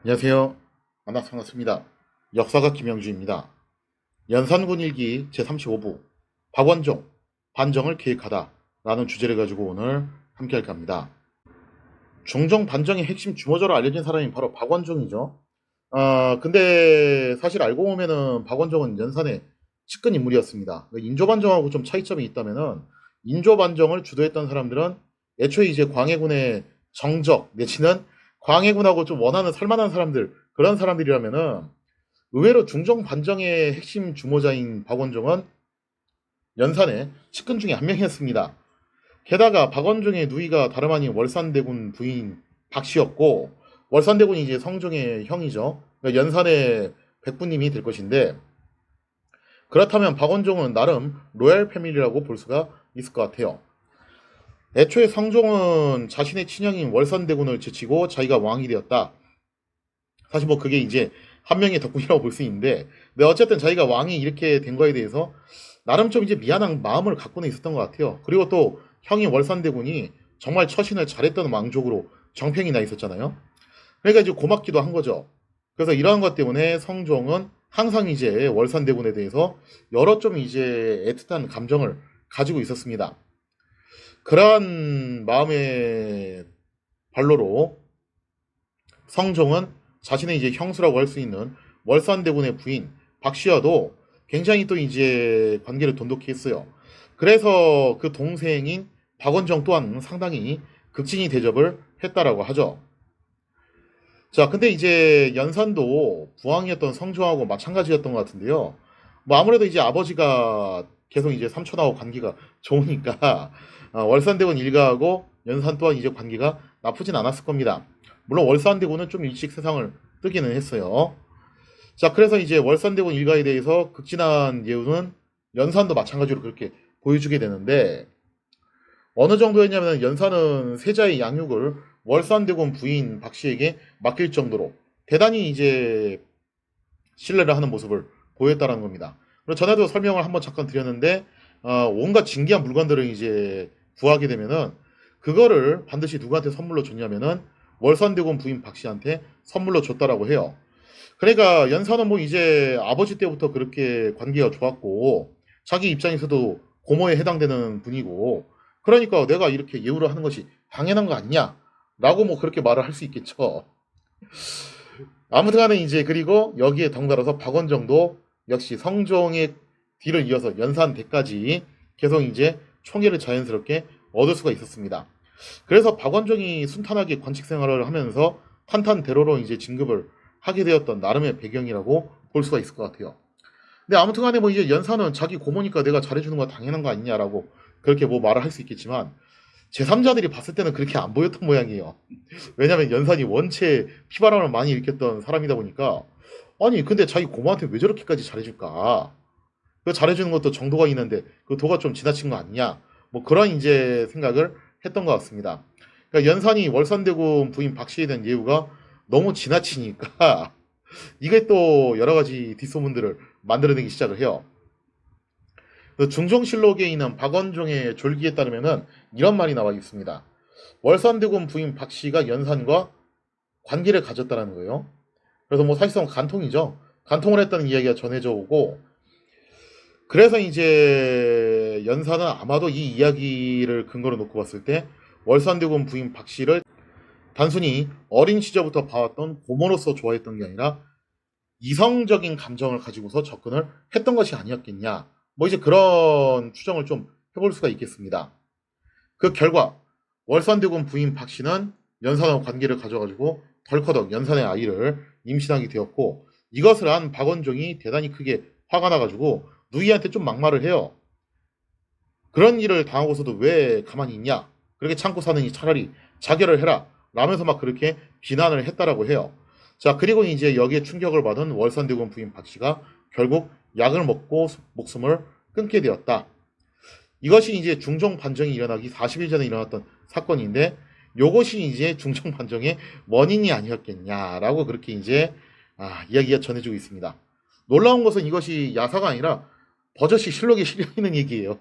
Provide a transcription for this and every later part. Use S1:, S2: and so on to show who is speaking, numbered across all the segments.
S1: 안녕하세요. 만나서 반갑습니다. 역사가 김영주입니다. 연산군 일기 제35부 박원종 반정을 계획하다 라는 주제를 가지고 오늘 함께 할까 합니다. 중종 반정의 핵심 주모자로 알려진 사람이 바로 박원종이죠. 근데 사실 알고 보면은 박원종은 연산의 측근 인물이었습니다. 인조반정하고 좀 차이점이 있다면은 인조반정을 주도했던 사람들은 애초에 이제 광해군의 정적 내지는 광해군하고 좀 원하는 살만한 사람들 그런 사람들이라면은 의외로 중종 반정의 핵심 주모자인 박원종은 연산의 측근 중에 한 명이었습니다. 게다가 박원종의 누이가 다름 아닌 월산대군 부인 박씨였고 월산대군이 이제 성종의 형이죠. 그러니까 연산의 백부님이 될 것인데 그렇다면 박원종은 나름 로얄 패밀리라고 볼 수가 있을 것 같아요. 애초에 성종은 자신의 친형인 월산대군을 제치고 자기가 왕이 되었다. 사실 뭐 그게 이제 한 명의 덕분이라고 볼 수 있는데, 근데 어쨌든 자기가 왕이 이렇게 된 거에 대해서 나름 좀 이제 미안한 마음을 갖고는 있었던 것 같아요. 그리고 또 형인 월산대군이 정말 처신을 잘했던 왕족으로 정평이 나 있었잖아요. 그러니까 이제 고맙기도 한 거죠. 그래서 이러한 것 때문에 성종은 항상 이제 월산대군에 대해서 여러 좀 이제 애틋한 감정을 가지고 있었습니다. 그러한 마음의 발로로 성종은 자신의 이제 형수라고 할 수 있는 월산대군의 부인 박씨와도 굉장히 또 이제 관계를 돈독히 했어요. 그래서 그 동생인 박원정 또한 상당히 극진히 대접을 했다라고 하죠. 자, 근데 이제 연산도 부왕이었던 성종하고 마찬가지였던 것 같은데요. 뭐 아무래도 이제 아버지가 계속 이제 삼촌하고 관계가 좋으니까 월산대군 일가하고 연산 또한 이제 관계가 나쁘진 않았을 겁니다. 물론 월산대군은 좀 일찍 세상을 뜨기는 했어요. 자, 그래서 이제 월산대군 일가에 대해서 극진한 예우는 연산도 마찬가지로 그렇게 보여주게 되는데 어느 정도였냐면 연산은 세자의 양육을 월산대군 부인 박씨에게 맡길 정도로 대단히 이제 신뢰를 하는 모습을 보였다는 겁니다. 그리고 전에도 설명을 한번 잠깐 드렸는데 온갖 진귀한 물건들을 이제 구하게 되면은 그거를 반드시 누구한테 선물로 줬냐면은 월산대군 부인 박씨한테 선물로 줬다라고 해요. 그러니까 연산은 뭐 이제 아버지 때부터 그렇게 관계가 좋았고 자기 입장에서도 고모에 해당되는 분이고 그러니까 내가 이렇게 예우를 하는 것이 당연한 거 아니냐 라고 뭐 그렇게 말을 할 수 있겠죠. 아무튼간에 이제 그리고 여기에 덩달아서 박원정도 역시 성종의 뒤를 이어서 연산대까지 계속 이제 총애를 자연스럽게 얻을 수가 있었습니다. 그래서 박원종이 순탄하게 관직 생활을 하면서 탄탄대로로 이제 진급을 하게 되었던 나름의 배경이라고 볼 수가 있을 것 같아요. 근데 아무튼간에 뭐 이제 연산은 자기 고모니까 내가 잘해주는 거 당연한 거 아니냐라고 그렇게 뭐 말을 할 수 있겠지만 제3자들이 봤을 때는 그렇게 안 보였던 모양이에요. 왜냐면 연산이 원체 피바람을 많이 일으켰던 사람이다 보니까 아니 근데 자기 고모한테 왜 저렇게까지 잘해줄까? 그 잘해주는 것도 정도가 있는데 그 도가 좀 지나친 거 아니냐? 뭐 그런 이제 생각을 했던 것 같습니다. 그러니까 연산이 월산대군 부인 박씨에 대한 예우가 너무 지나치니까 이게 또 여러 가지 뒷소문들을 만들어내기 시작을 해요. 그 중종실록에 있는 박원종의 졸기에 따르면은 이런 말이 나와 있습니다. 월산대군 부인 박씨가 연산과 관계를 가졌다는 거예요. 그래서 뭐 사실상 간통이죠. 간통을 했다는 이야기가 전해져 오고 그래서 이제 연산은 아마도 이 이야기를 근거로 놓고 봤을 때 월산대군 부인 박씨를 단순히 어린 시절부터 봐왔던 고모로서 좋아했던 게 아니라 이성적인 감정을 가지고서 접근을 했던 것이 아니었겠냐. 뭐 이제 그런 추정을 좀 해볼 수가 있겠습니다. 그 결과 월산대군 부인 박씨는 연산과 관계를 가져가지고 덜커덕 연산의 아이를 임신하게 되었고 이것을 한 박원종이 대단히 크게 화가 나가지고 누이한테 좀 막말을 해요. 그런 일을 당하고서도 왜 가만히 있냐? 그렇게 참고 사느니 차라리 자결을 해라. 라면서 막 그렇게 비난을 했다라고 해요. 자, 그리고 이제 여기에 충격을 받은 월산대군 부인 박씨가 결국 약을 먹고 목숨을 끊게 되었다. 이것이 이제 중종 반정이 일어나기 40일 전에 일어났던 사건인데 이것이 이제 중종 반정의 원인이 아니었겠냐라고 그렇게 이제 이야기가 전해지고 있습니다. 놀라운 것은 이것이 야사가 아니라 버젓이 실록에 실려 있는 얘기예요.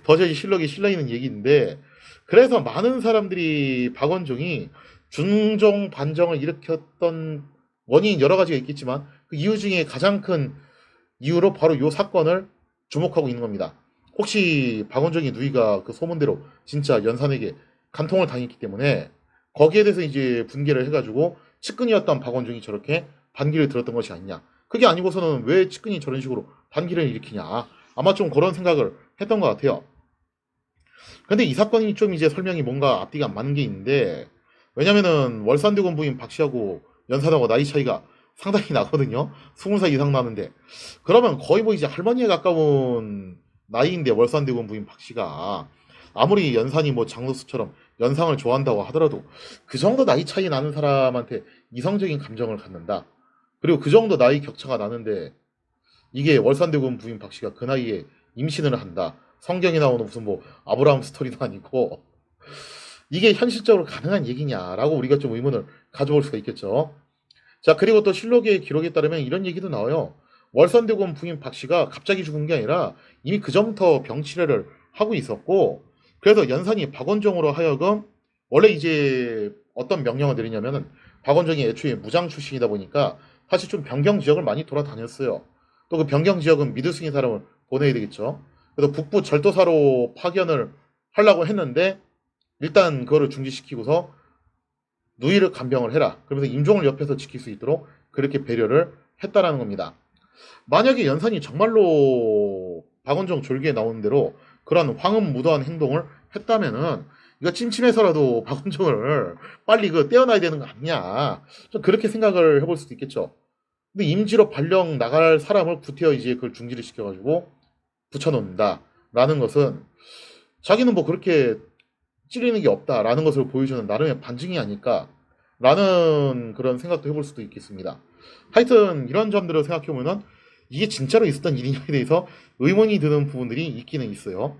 S1: 버젓이 실록에 실려 있는 얘기인데 그래서 많은 사람들이 박원종이 중종 반정을 일으켰던 원인 여러 가지가 있겠지만 그 이유 중에 가장 큰 이유로 바로 요 사건을 주목하고 있는 겁니다. 혹시 박원종의 누이가 그 소문대로 진짜 연산에게 간통을 당했기 때문에 거기에 대해서 이제 분개를 해가지고 측근이었던 박원종이 저렇게 반기를 들었던 것이 아니냐. 그게 아니고서는 왜 측근이 저런 식으로 반기를 일으키냐. 아마 좀 그런 생각을 했던 것 같아요. 근데 이 사건이 좀 이제 설명이 뭔가 앞뒤가 안 맞는 게 있는데, 왜냐면은 월산대군 부인 박 씨하고 연산하고 나이 차이가 상당히 나거든요. 20살 이상 나는데. 그러면 거의 뭐 이제 할머니에 가까운 나이인데 월산대군 부인 박 씨가 아무리 연산이 뭐 장로수처럼 연상을 좋아한다고 하더라도 그 정도 나이 차이 나는 사람한테 이성적인 감정을 갖는다. 그리고 그 정도 나이 격차가 나는데 이게 월산대군 부인 박 씨가 그 나이에 임신을 한다. 성경에 나오는 무슨 뭐 아브라함 스토리도 아니고 이게 현실적으로 가능한 얘기냐라고 우리가 좀 의문을 가져볼 수가 있겠죠. 자, 그리고 또 실록의 기록에 따르면 이런 얘기도 나와요. 월산대군 부인 박 씨가 갑자기 죽은 게 아니라 이미 그 전부터 병치레를 하고 있었고, 그래서 연산이 박원종으로 하여금 원래 이제 어떤 명령을 내리냐면은 박원종이 애초에 무장 출신이다 보니까 사실 좀 변경 지역을 많이 돌아다녔어요. 또 그 변경 지역은 믿을 수 있는 사람을 보내야 되겠죠. 그래서 북부 절도사로 파견을 하려고 했는데 일단 그거를 중지시키고서 누이를 간병을 해라. 그러면서 임종을 옆에서 지킬 수 있도록 그렇게 배려를 했다라는 겁니다. 만약에 연산이 정말로 박원종 졸기에 나오는 대로 그런 황음무도한 행동을 했다면은 이거 찜찜해서라도 박원종을 빨리 그 떼어놔야 되는 거 아니냐. 좀 그렇게 생각을 해볼 수도 있겠죠. 근데 임지로 발령 나갈 사람을 구태여 이제 그걸 중지를 시켜가지고 붙여놓는다라는 것은 자기는 뭐 그렇게 찔리는 게 없다라는 것을 보여주는 나름의 반증이 아닐까라는 그런 생각도 해볼 수도 있겠습니다. 하여튼 이런 점들을 생각해보면 이게 진짜로 있었던 일이냐에 대해서 의문이 드는 부분들이 있기는 있어요.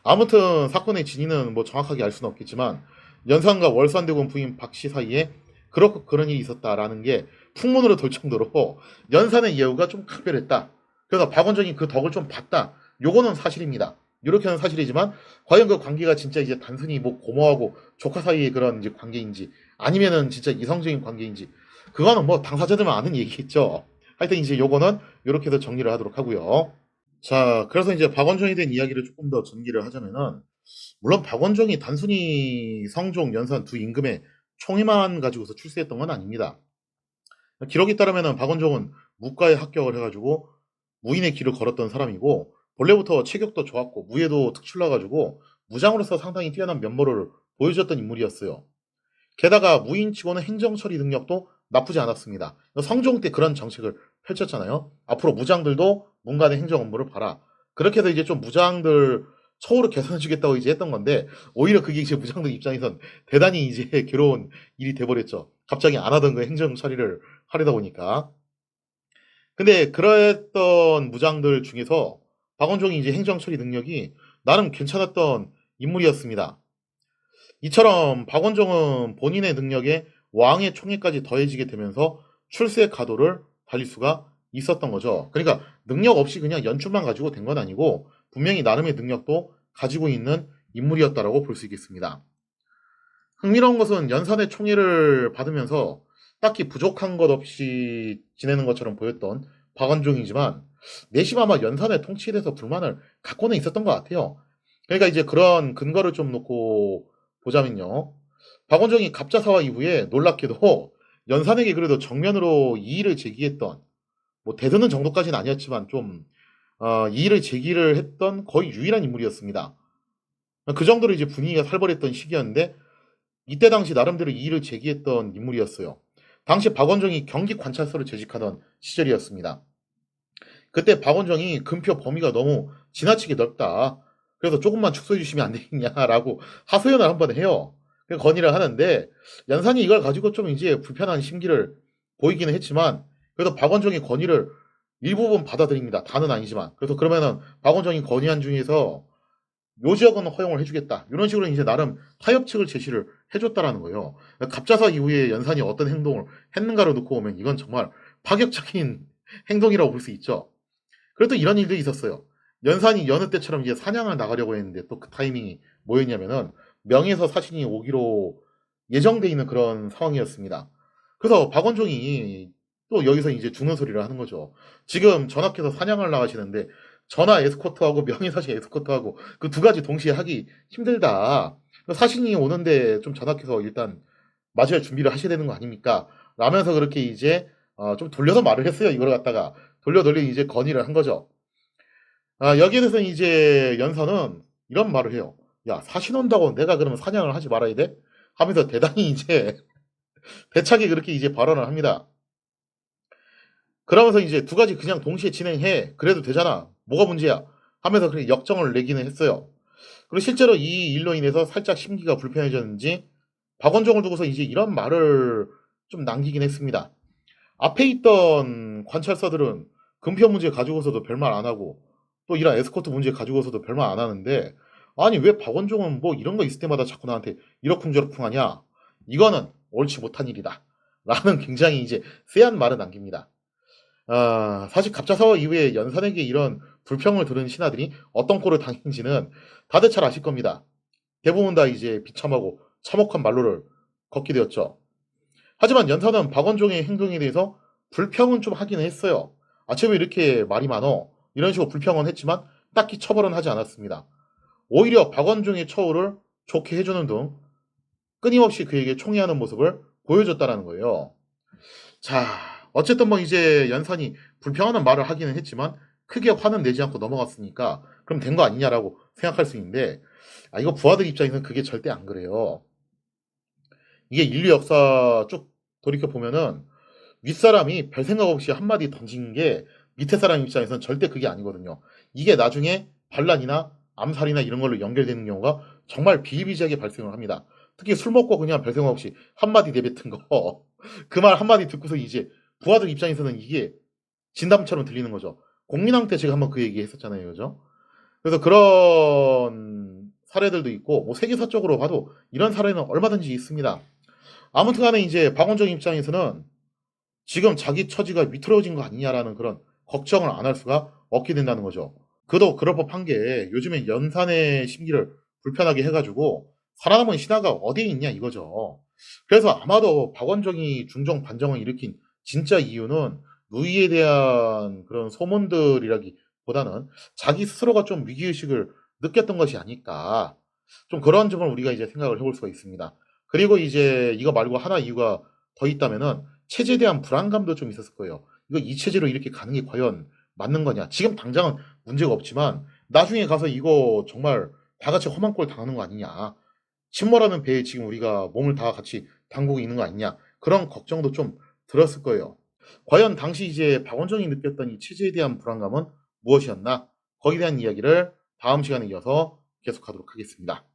S1: 아무튼 사건의 진위는 뭐 정확하게 알 수는 없겠지만 연산과 월산대군 부인 박 씨 사이에 그렇고 그런 일이 있었다라는 게 풍문으로 돌 정도로 연산의 예우가 좀 각별했다. 그래서 박원종이 그 덕을 좀 봤다. 요거는 사실입니다. 이렇게는 사실이지만 과연 그 관계가 진짜 이제 단순히 뭐 고모하고 조카 사이의 그런 이제 관계인지 아니면은 진짜 이성적인 관계인지 그거는 뭐 당사자들만 아는 얘기겠죠. 하여튼 이제 요거는 이렇게 해서 정리를 하도록 하고요. 자, 그래서 이제 박원종에 대한 이야기를 조금 더 전기를 하자면은 물론 박원종이 단순히 성종, 연산 두 임금의 총애만 가지고서 출세했던 건 아닙니다. 기록에 따르면 박원종은 무과에 합격을 해가지고 무인의 길을 걸었던 사람이고 본래부터 체격도 좋았고 무예도 특출나가지고 무장으로서 상당히 뛰어난 면모를 보여줬던 인물이었어요. 게다가 무인치고는 행정처리 능력도 나쁘지 않았습니다. 성종 때 그런 정책을 펼쳤잖아요. 앞으로 무장들도 문간의 행정 업무를 봐라. 그렇게 해서 이제 좀 무장들 처우를 개선해주겠다고 이제 했던 건데 오히려 그게 이제 무장들 입장에선 대단히 이제 괴로운 일이 돼버렸죠. 갑자기 안 하던 그 행정 처리를 하려다 보니까. 근데 그랬던 무장들 중에서 박원종이 이제 행정 처리 능력이 나름 괜찮았던 인물이었습니다. 이처럼 박원종은 본인의 능력에 왕의 총애까지 더해지게 되면서 출세 가도를 달릴 수가 있었던 거죠. 그러니까 능력 없이 그냥 연출만 가지고 된 건 아니고 분명히 나름의 능력도 가지고 있는 인물이었다라고 볼 수 있겠습니다. 흥미로운 것은 연산의 총애를 받으면서 딱히 부족한 것 없이 지내는 것처럼 보였던 박원종이지만 내심 아마 연산의 통치에 대해서 불만을 갖고는 있었던 것 같아요. 그러니까 이제 그런 근거를 좀 놓고 보자면요. 박원종이 갑자사화 이후에 놀랍게도 연산에게 그래도 정면으로 이의를 제기했던 뭐 대드는 정도까지는 아니었지만 좀 이의를 제기를 했던 거의 유일한 인물이었습니다. 그 정도로 이제 분위기가 살벌했던 시기였는데 이때 당시 나름대로 이의를 제기했던 인물이었어요. 당시 박원종이 경기 관찰서를 재직하던 시절이었습니다. 그때 박원종이 금표 범위가 너무 지나치게 넓다. 그래서 조금만 축소해 주시면 안 되겠냐라고 하소연을 한번 해요. 건의를 하는데 연산이 이걸 가지고 좀 이제 불편한 심기를 보이기는 했지만 그래도 박원종의 건의를 일부분 받아들입니다. 다는 아니지만. 그래서 그러면은 박원종이 건의한 중에서 요 지역은 허용을 해주겠다. 이런 식으로 이제 나름 타협책을 제시를 해줬다라는 거예요. 갑자사 이후에 연산이 어떤 행동을 했는가를 놓고 보면 이건 정말 파격적인 행동이라고 볼 수 있죠. 그래도 이런 일들이 있었어요. 연산이 여느 때처럼 이제 사냥을 나가려고 했는데 또 그 타이밍이 뭐였냐면은 명에서 사신이 오기로 예정돼 있는 그런 상황이었습니다. 그래서 박원종이 또 여기서 이제 죽는 소리를 하는 거죠. 지금 전학해서 사냥을 나가시는데 전하 에스코트하고 명의사식 에스코트하고 그 두 가지 동시에 하기 힘들다. 사신이 오는데 좀 전학해서 일단 맞이할 준비를 하셔야 되는 거 아닙니까? 라면서 그렇게 이제 좀 돌려서 말을 했어요. 이걸 갖다가 돌려 이제 건의를 한 거죠. 여기에 대해서 이제 연선은 이런 말을 해요. 야, 사신 온다고 내가 그러면 사냥을 하지 말아야 돼? 하면서 대단히 이제 대차게 그렇게 이제 발언을 합니다. 그러면서 이제 두 가지 그냥 동시에 진행해. 그래도 되잖아. 뭐가 문제야? 하면서 그렇게 역정을 내기는 했어요. 그리고 실제로 이 일로 인해서 살짝 심기가 불편해졌는지 박원종을 두고서 이제 이런 말을 좀 남기긴 했습니다. 앞에 있던 관찰사들은 금표 문제 가지고서도 별말 안 하고 또 이런 에스코트 문제 가지고서도 별말 안 하는데 아니 왜 박원종은 뭐 이런 거 있을 때마다 자꾸 나한테 이러쿵저러쿵 하냐? 이거는 옳지 못한 일이다. 라는 굉장히 이제 쎄한 말을 남깁니다. 사실 갑자사와 이후에 연산에게 이런 불평을 들은 신하들이 어떤 꼴을 당했는지는 다들 잘 아실 겁니다. 대부분 다 이제 비참하고 참혹한 말로를 걷게 되었죠. 하지만 연산은 박원종의 행동에 대해서 불평은 좀 하기는 했어요. 쟤 왜 이렇게 말이 많어? 이런 식으로 불평은 했지만 딱히 처벌은 하지 않았습니다. 오히려 박원종의 처우를 좋게 해주는 등 끊임없이 그에게 총애하는 모습을 보여줬다라는 거예요. 자, 어쨌든 뭐 이제 연산이 불평하는 말을 하기는 했지만 크게 화는 내지 않고 넘어갔으니까 그럼 된 거 아니냐라고 생각할 수 있는데 이거 부하들 입장에서는 그게 절대 안 그래요. 이게 인류 역사 쭉 돌이켜 보면은 윗사람이 별 생각 없이 한마디 던진 게 밑에 사람 입장에서는 절대 그게 아니거든요. 이게 나중에 반란이나 암살이나 이런 걸로 연결되는 경우가 정말 비일비재하게 발생을 합니다. 특히 술 먹고 그냥 별 생각 없이 한마디 내뱉은 거. 그 말 한마디 듣고서 이제 부하들 입장에서는 이게 진담처럼 들리는 거죠. 공민왕 때 제가 한번 그 얘기 했었잖아요. 그죠? 그래서 그런 사례들도 있고, 뭐 세계사적으로 봐도 이런 사례는 얼마든지 있습니다. 아무튼 간에 이제 박원종 입장에서는 지금 자기 처지가 위태로워진 거 아니냐라는 그런 걱정을 안 할 수가 없게 된다는 거죠. 그도 그럴 법한 게 요즘에 연산의 심기를 불편하게 해가지고 살아남은 신하가 어디에 있냐 이거죠. 그래서 아마도 박원종이 중종 반정을 일으킨 진짜 이유는 누이에 대한 그런 소문들이라기보다는 자기 스스로가 좀 위기의식을 느꼈던 것이 아닐까. 좀 그런 점을 우리가 이제 생각을 해볼 수가 있습니다. 그리고 이제 이거 말고 하나 이유가 더 있다면은 체제에 대한 불안감도 좀 있었을 거예요. 이거 이 체제로 이렇게 가는 게 과연 맞는 거냐? 지금 당장은 문제가 없지만 나중에 가서 이거 정말 다 같이 험한 꼴 당하는 거 아니냐? 침몰하는 배에 지금 우리가 몸을 다 같이 담그고 있는 거 아니냐? 그런 걱정도 좀 들었을 거예요. 과연 당시 이제 박원종이 느꼈던 이 체제에 대한 불안감은 무엇이었나? 거기에 대한 이야기를 다음 시간에 이어서 계속하도록 하겠습니다.